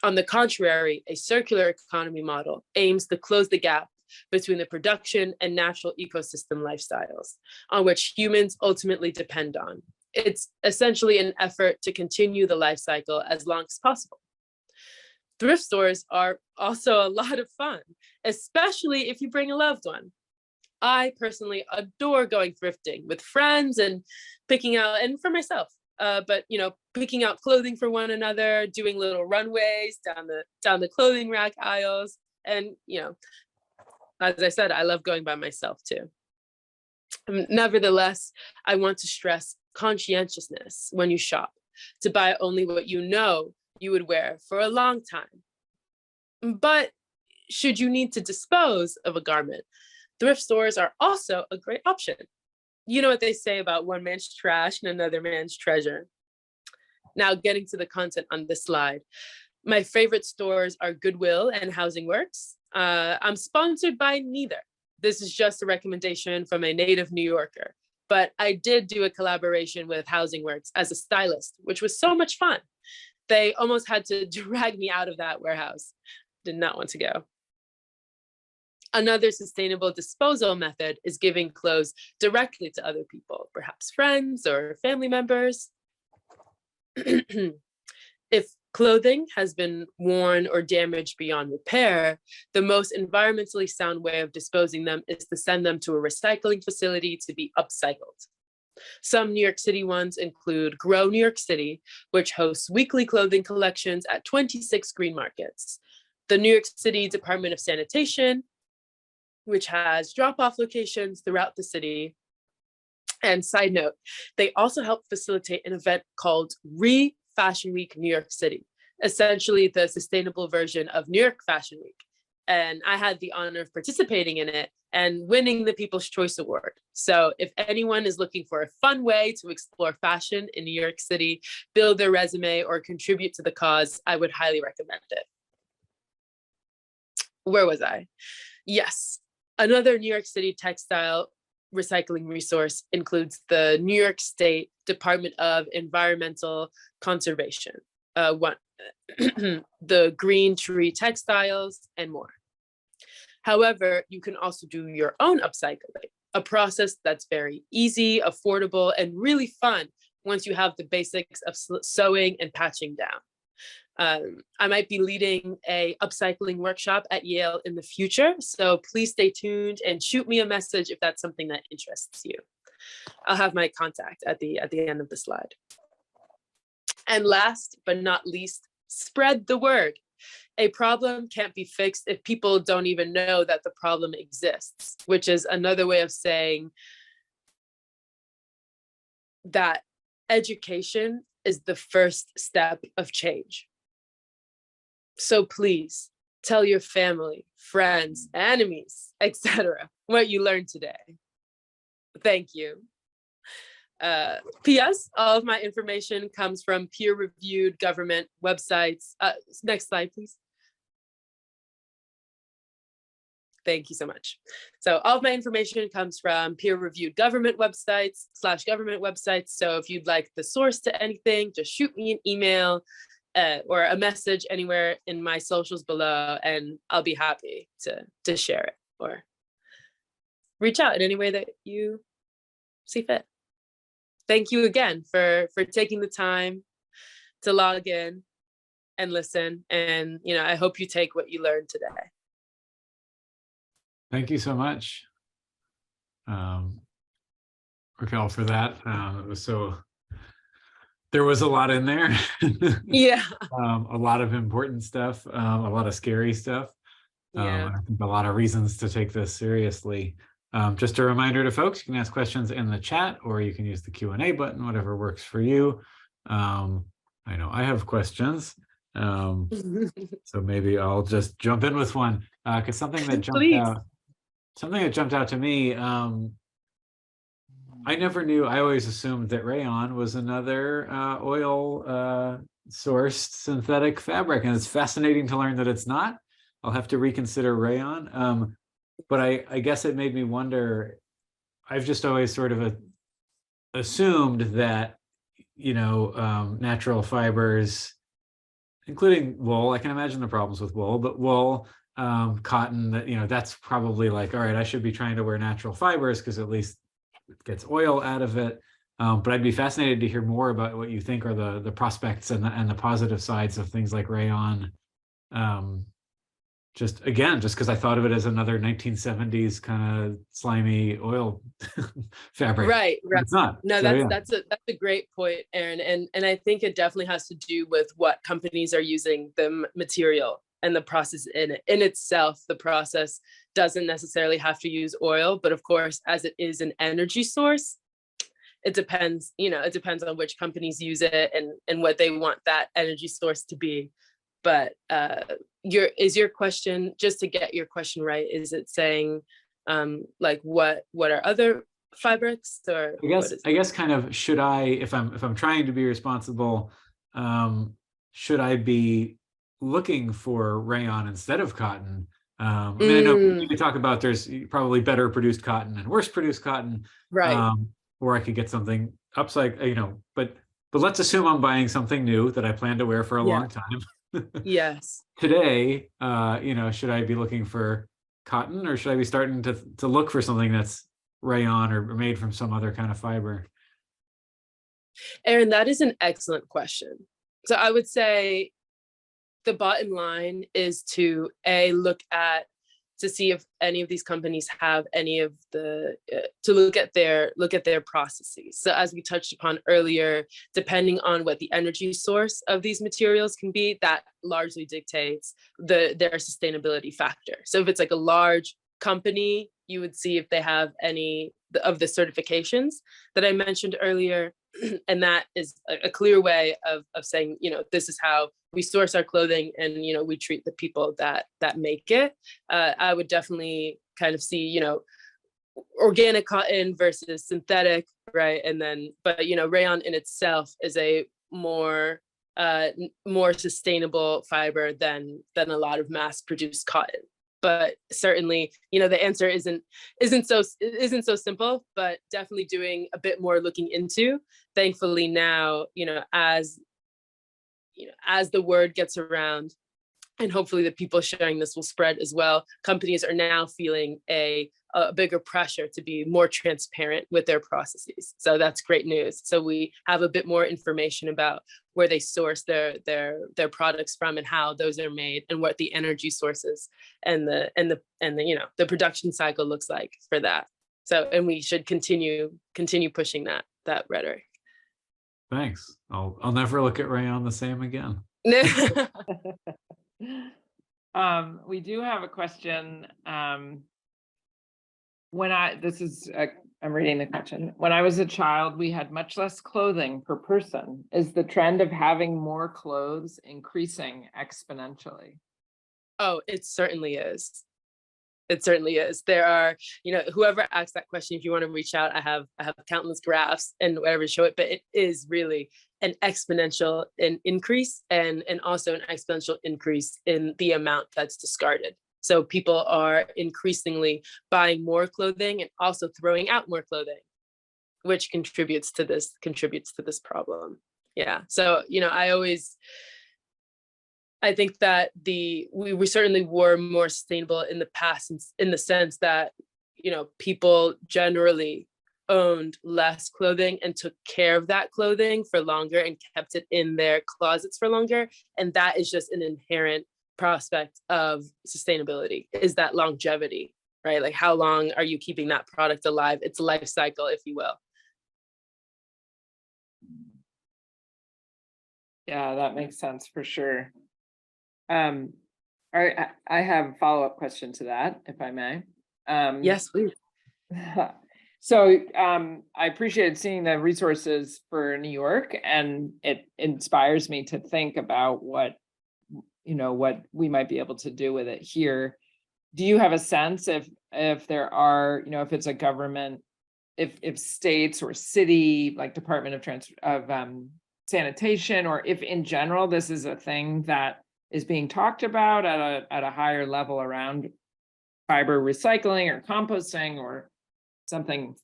On the contrary, a circular economy model aims to close the gap between the production and natural ecosystem lifestyles on which humans ultimately depend on. It's essentially an effort to continue the life cycle as long as possible. Thrift stores are also a lot of fun, especially if you bring a loved one. I personally adore going thrifting with friends and picking out, and for myself, but picking out clothing for one another, doing little runways down the clothing rack aisles, and as I said, I love going by myself too. Nevertheless, I want to stress conscientiousness when you shop, to buy only what you know you would wear for a long time. But should you need to dispose of a garment, thrift stores are also a great option. You know what they say about one man's trash and another man's treasure. Now, getting to the content on this slide. My favorite stores are Goodwill and Housing Works. I'm sponsored by neither. This is just a recommendation from a native New Yorker, but I did do a collaboration with Housing Works as a stylist, which was so much fun. They almost had to drag me out of that warehouse. Did not want to go. Another sustainable disposal method is giving clothes directly to other people, perhaps friends or family members. If clothing has been worn or damaged beyond repair, the most environmentally sound way of disposing them is to send them to a recycling facility to be upcycled. Some New York City ones include Grow New York City, which hosts weekly clothing collections at 26 green markets. The New York City Department of Sanitation, which has drop-off locations throughout the city. And side note, they also help facilitate an event called Refashion Week New York City, essentially the sustainable version of New York Fashion Week. And I had the honor of participating in it and winning the People's Choice Award. So if anyone is looking for a fun way to explore fashion in New York City, build their resume, or contribute to the cause, I would highly recommend it. Where was I? Yes, another New York City textile recycling resource includes the New York State Department of Environmental Conservation, the Green Tree Textiles, and more. However, you can also do your own upcycling, a process that's very easy, affordable, and really fun once you have the basics of sewing and patching down. I might be leading a upcycling workshop at Yale in the future, so please stay tuned and shoot me a message if that's something that interests you. I'll have my contact at the end of the slide. And last but not least, spread the word. A problem can't be fixed if people don't even know that the problem exists, which is another way of saying that education is the first step of change. So please tell your family, friends, enemies, etc., what you learned today. Thank you. P.S. All of my information comes from peer-reviewed government websites. Next slide, please. Thank you so much. So all of my information comes from peer-reviewed government websites / government websites. So if you'd like the source to anything, just shoot me an email or a message anywhere in my socials below, and I'll be happy to share it or reach out in any way that you see fit. Thank you again for taking the time to log in and listen. And, I hope you take what you learned today. Thank you so much, Rakel, for that. There was a lot in there. Yeah. A lot of important stuff, a lot of scary stuff. Yeah. I think a lot of reasons to take this seriously. Just a reminder to folks, you can ask questions in the chat, or you can use the Q&A button, whatever works for you. I know I have questions, so maybe I'll just jump in with one, because something that jumped out to me, I never knew. I always assumed that rayon was another oil sourced synthetic fabric, and it's fascinating to learn that it's not. I'll have to reconsider rayon. But I guess it made me wonder. I've just always sort of assumed that natural fibers, including wool. I can imagine the problems with wool, but wool, cotton, that's probably like, all right, I should be trying to wear natural fibers because at least it gets oil out of it. But I'd be fascinated to hear more about what you think are the prospects and the positive sides of things like rayon. Just because I thought of it as another 1970s kind of slimy oil fabric. Right. But it's not. No, So, that's a great point, Aaron. And I think it definitely has to do with what companies are using the material and the process in it. In itself, the process doesn't necessarily have to use oil, but of course, as it is an energy source, it depends, it depends on which companies use it and what they want that energy source to be. But is your question, just to get your question right, is it saying like what are other fabrics, or I guess kind of, should I, if I'm trying to be responsible, should I be looking for rayon instead of cotton? I mean, I know we talk about there's probably better produced cotton and worse produced cotton, right? Or I could get something upcycled, but let's assume I'm buying something new that I plan to wear for a long time. Yes. Today, should I be looking for cotton, or should I be starting to look for something that's rayon or made from some other kind of fiber? Aaron, that is an excellent question. So I would say the bottom line is to see if any of these companies have any of the to look at their processes. So as we touched upon earlier, depending on what the energy source of these materials can be, that largely dictates their sustainability factor. So if it's like a large company, you would see if they have any of the certifications that I mentioned earlier. And that is a clear way of saying, this is how we source our clothing, and we treat the people that make it. I would definitely kind of see, organic cotton versus synthetic, right? And then, but rayon in itself is a more sustainable fiber than a lot of mass-produced cotton. But certainly, the answer isn't so simple, but definitely doing a bit more looking into. Thankfully now, as the word gets around, and hopefully the people sharing this will spread as well, companies are now feeling a bigger pressure to be more transparent with their processes. So that's great news. So we have a bit more information about where they source their products from and how those are made, and what the energy sources and the production cycle looks like for that. So, and we should continue pushing that rhetoric. Thanks. I'll never look at rayon the same again. We do have a question. I'm reading the question. When I was a child, we had much less clothing per person. Is the trend of having more clothes increasing exponentially? Oh, it certainly is. It certainly is. There are, whoever asked that question, if you want to reach out, I have countless graphs and whatever to show it, but it is really an exponential increase, and also an exponential increase in the amount that's discarded. So people are increasingly buying more clothing and also throwing out more clothing, which contributes to this problem. Yeah. So, I think that we certainly were more sustainable in the past, in the sense that, people generally owned less clothing and took care of that clothing for longer and kept it in their closets for longer. And that is just an inherent prospect of sustainability, is that longevity, right? Like, how long are you keeping that product alive? Its life cycle, if you will. Yeah, that makes sense for sure. All right, I have a follow-up question to that, if I may. Yes, please. So I appreciated seeing the resources for New York, and it inspires me to think about what we might be able to do with it here. Do you have a sense if there are, if it's a government, if states or city, like Department of Sanitation, or if in general this is a thing that is being talked about at a higher level around fiber recycling or composting or something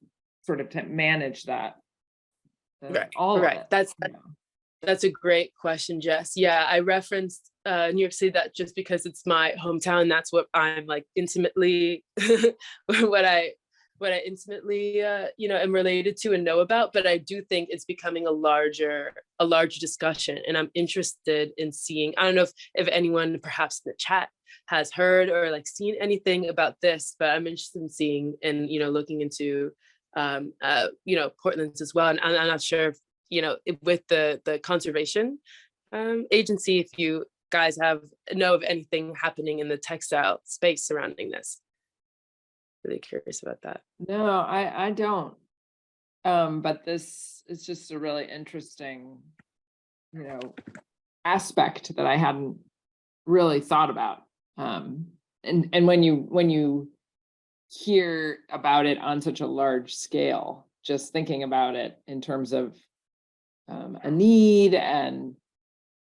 sort of to manage that? all of right. it. That's a great question, Jess. Yeah, I referenced New York City, that just because it's my hometown, that's what I'm like intimately, what I intimately, am related to and know about. But I do think it's becoming a larger discussion, and I'm interested in seeing. I don't know if anyone perhaps in the chat has heard or like seen anything about this, but I'm interested in seeing and looking into, Portland as well. And I'm not sure if, with the conservation agency, if you guys know of anything happening in the textile space surrounding this. Really curious about that. No, I don't. But this is just a really interesting, aspect that I hadn't really thought about. And when you hear about it on such a large scale, just thinking about it in terms of a need, and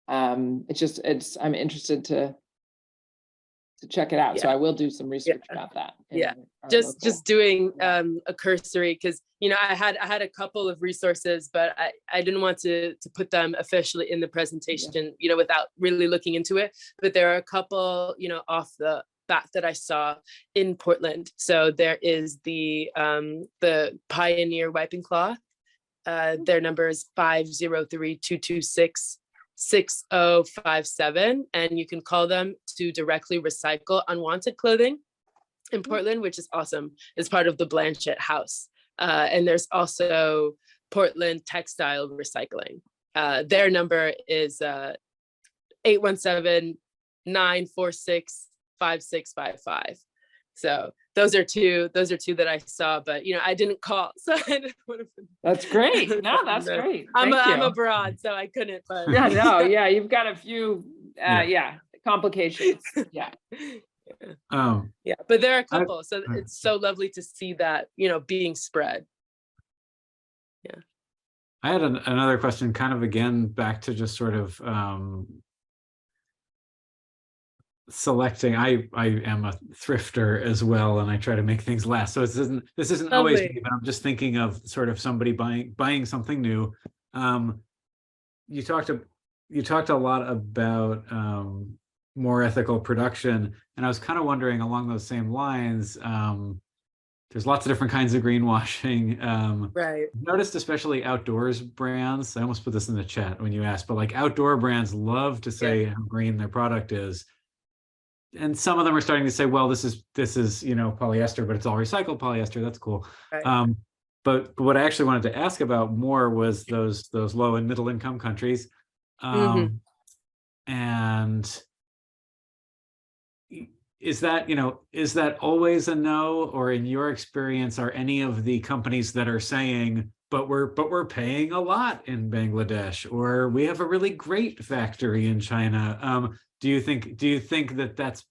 I'm interested to check it out. So I will do some research about that. Just doing a cursory, because I had a couple of resources, but I didn't want to put them officially in the presentation, without really looking into it. But there are a couple, off the bat that I saw in Portland. So there is the Pioneer Wiping Cloth. Their number is 503-226-6057, and you can call them to directly recycle unwanted clothing in Portland, which is awesome. It's part of the Blanchett House. And there's also Portland Textile Recycling. Their number is 817-946-5655. So those are two that I saw, but I didn't call, so I didn't want to. That's great. No, that's great. I'm abroad, so I couldn't. But yeah, you've got a few complications. Yeah. But there are a couple, so it's so lovely to see that being spread. Yeah. I had another question, kind of again back to just sort of selecting. I am a thrifter as well, and I try to make things last. So this isn't always me, but I'm just thinking of sort of somebody buying something new. You talked a lot about more ethical production, and I was kind of wondering along those same lines. There's lots of different kinds of greenwashing. Right. Noticed especially outdoors brands. I almost put this in the chat when you asked, but like outdoor brands love to say how green their product is. And some of them are starting to say, well, this is polyester, but it's all recycled polyester. That's cool. Right. But what I actually wanted to ask about more was those low and middle income countries. And is that always a no, or in your experience, are any of the companies that are saying, but we're paying a lot in Bangladesh, or we have a really great factory in China? Do you think that that's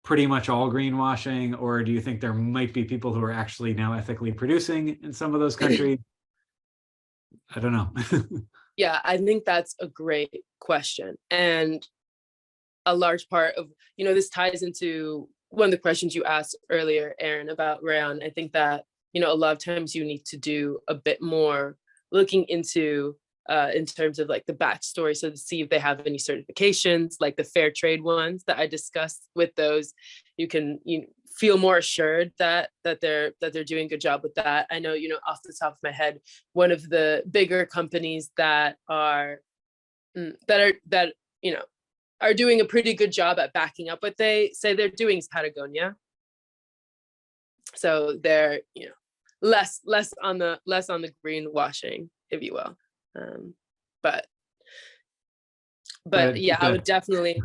pretty much all greenwashing, or do you think there might be people who are actually now ethically producing in some of those countries? I don't know. Yeah, I think that's a great question. And a large part of, this ties into one of the questions you asked earlier, Aaron, about Rayon. I think that, a lot of times you need to do a bit more looking into in terms of like the backstory. So to see if they have any certifications, like the fair trade ones that I discussed. With those, you can feel more assured that they're doing a good job with that. I know, off the top of my head, one of the bigger companies that are doing a pretty good job at backing up what they say they're doing is Patagonia. So they're less on the greenwashing, if you will. But yeah, I would definitely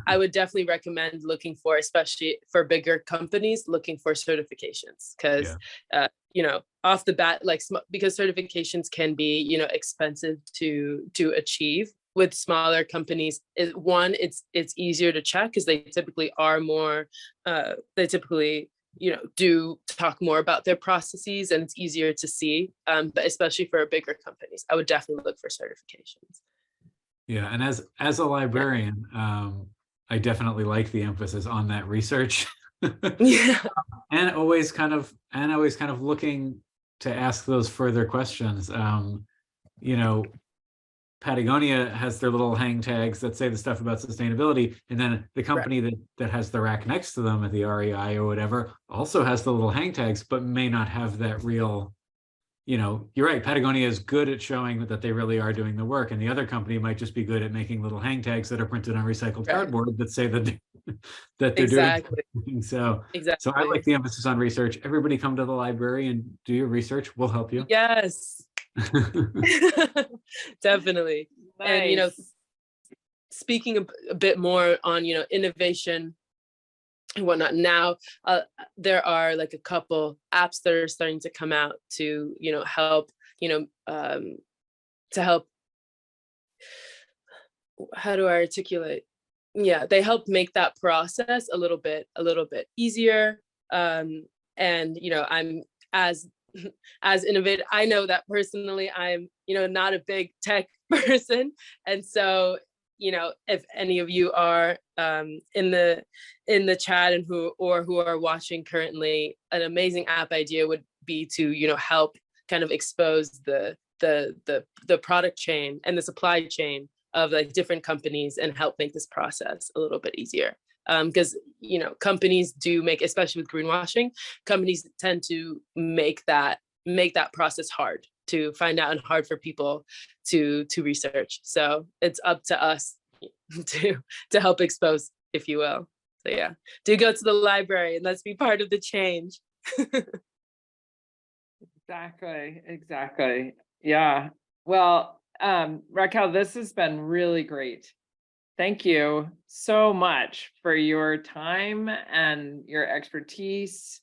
recommend looking for, especially for bigger companies, looking for certifications, because off the bat, because certifications can be expensive to achieve. With smaller companies, it's easier to check because they typically are more do talk more about their processes, and it's easier to see. But especially for bigger companies, I would definitely look for certifications. Yeah, and as a librarian, I definitely like the emphasis on that research. Yeah. and always kind of looking to ask those further questions. you know, Patagonia has their little hang tags that say the stuff about sustainability, and then the company that has the rack next to them at the REI or whatever also has the little hang tags, but may not have that real, you know, you're right, Patagonia is good at showing that they really are doing the work, and the other company might just be good at making little hang tags that are printed on recycled cardboard that say that that they're doing something. So I like the emphasis on research. Everybody come to the library and do your research. We'll help you. Yes. Definitely. Nice. And, you know, speaking a bit more on, you know, innovation and whatnot, now there are like a couple apps that are starting to come out to, you know, help, you know, to help, how do I articulate? Yeah, they help make that process a little bit easier. And, you know, I'm as innovative. I know that personally, I'm, you know, not a big tech person. And so, you know, if any of you are in the chat and who are watching currently, an amazing app idea would be to, you know, help kind of expose the product chain and the supply chain of like different companies and help make this process a little bit easier. Because, you know, companies do make, especially with greenwashing, companies tend to make that process hard to find out and hard for people to research. So it's up to us to help expose, if you will. So yeah, do go to the library and let's be part of the change. Exactly. Yeah. Well, Rakel, this has been really great. Thank you so much for your time and your expertise.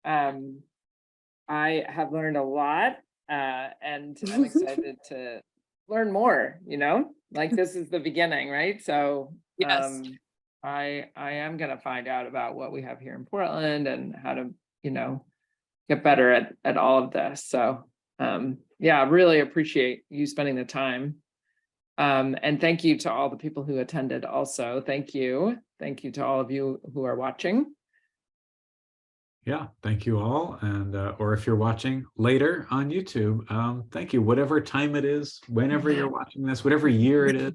I have learned a lot, and I'm excited to learn more, you know, like this is the beginning, right? So yes. I am going to find out about what we have here in Portland and how to, you know, get better at all of this. So yeah, really appreciate you spending the time. And thank you to all the people who attended also. Thank you. Thank you to all of you who are watching. Yeah, thank you all. And or if you're watching later on YouTube, thank you. Whatever time it is, whenever you're watching this, whatever year it is.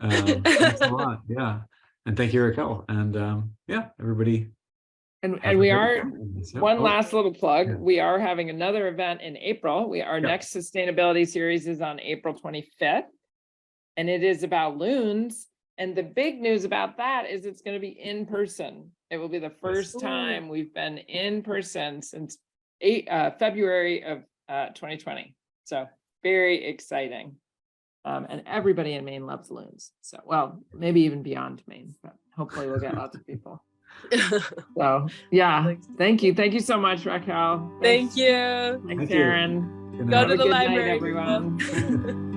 Thanks a lot. Yeah. And thank you, Rakel. And yeah, everybody. And we are, one last last little plug, we are having another event in April. Our next sustainability series is on April 25th. And it is about loons. And the big news about that is it's going to be in person. It will be the first time we've been in person since February of 2020. So very exciting. And everybody in Maine loves loons. So, well, maybe even beyond Maine, but hopefully we'll get lots of people. So yeah, thank you. Thank you so much, Rakel. Thank you. Thanks, Aaron. Go to the Good library, night, everyone.